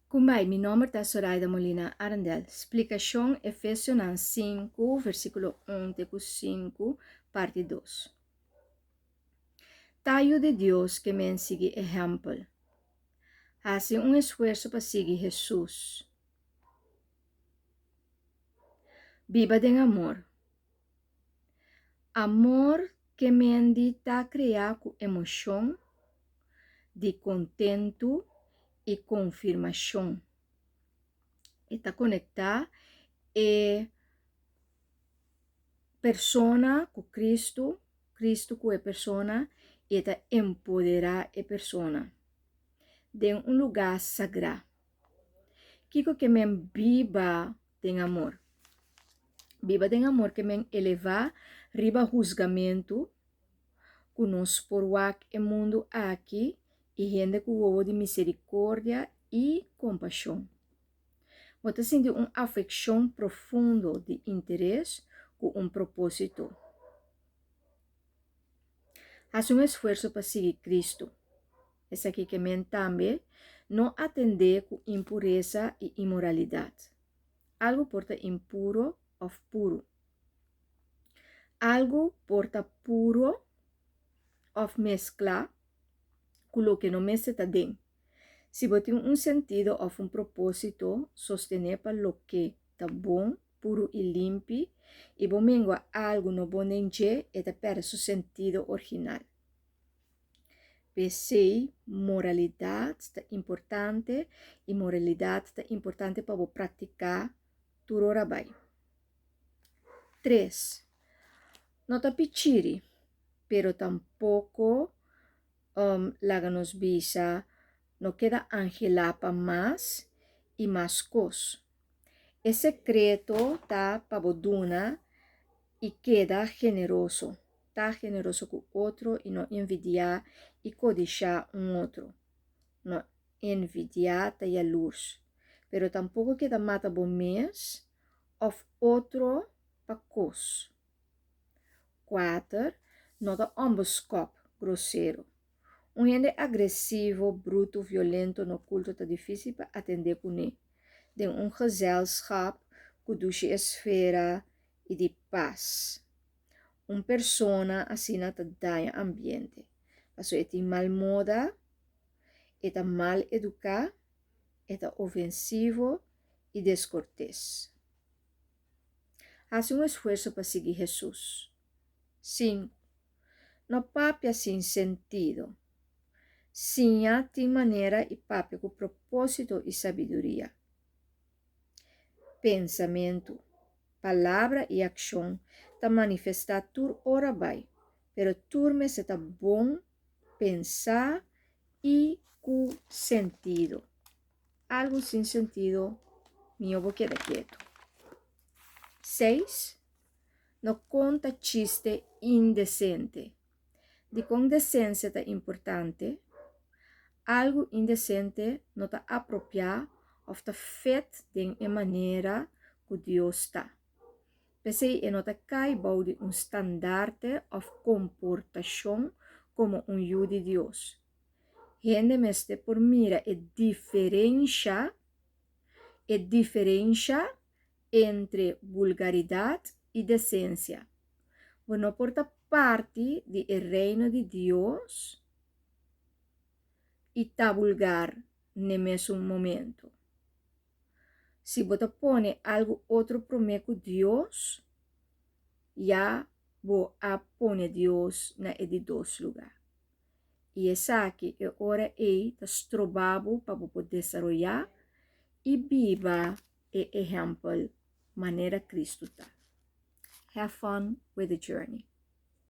Kumbai, mi nome é Soraida Molina Arandel. Explicação Efésios 5, versículo 1 até 5, parte 2. Taio de Deus que me sigue exemplo. Hace esforço para seguir Jesus. Viva em amor. Amor que me está criar com emoção de contento e confirmação. Está conectar persona com Cristo, Cristo com a persona e está empoderar a persona de lugar sagrado. Kiko que me viva em amor. Viva em amor que me eleva riba julgamento conosco por o mundo aqui e gente com o de misericórdia e compaixão. Você sente afeição profundo de interesse com propósito. Haz esforço para seguir Cristo. É aqui que me também não atender com impureza e imoralidade. Algo porta impuro ou puro. Algo porta puro ou mescla com o que não me está dentro. Se você tem sentido ou propósito, sostener para o que está bom, puro e limpo, e domingo algo no bom em je, eta perde seu sentido original. Pensei, moralidade está importante, e moralidade está importante para praticar tudo trabalho. 3. Não está pichiri, pero tampouco nos visa, não queda angelapa mais e mais cos. É secreto tá para boduna e queda generoso. Tá generoso com o outro e não envidiar e codiciar outro. Não envidiar tá a luz. Pero tampouco queda mata bom mês ou outro para cos. 4. Não dá amboscop grosseiro. Gente agressivo, bruto, violento no culto tá difícil para atender com ele. De gezelschap que dus esfera e de paz. Persona assim tá daia ambiente. Passo é mal moda, é mal educado, é ofensivo e descortés. Haz esforço para seguir Jesus. 5. No papia sem sentido. Sim, tem maneira e papia com propósito e sabedoria. Pensamento, palavra e ação tá manifestar tur ora vai, pero turme se tá bom pensar e com sentido. Algo sem sentido, meu vou quedar quieto. 6. Não conta chiste indecente. De condescência tá importante, algo indecente não tá apropriado ou tá feito de maneira que Deus está. Pensei em não tá caibau de standaard ou comportação como filho de Deus. Gente meste por mira e diferença entre vulgaridade e decência. Não porta parte do reino de Deus e tá vulgar no mesmo momento. Se você põe algo outro prometo Deus, já vou pôr Deus na de dois lugares. E essa aqui é hora tá estrobado para poder desenvolver e viva o exemplo maneira Cristo tá. Have fun with the journey.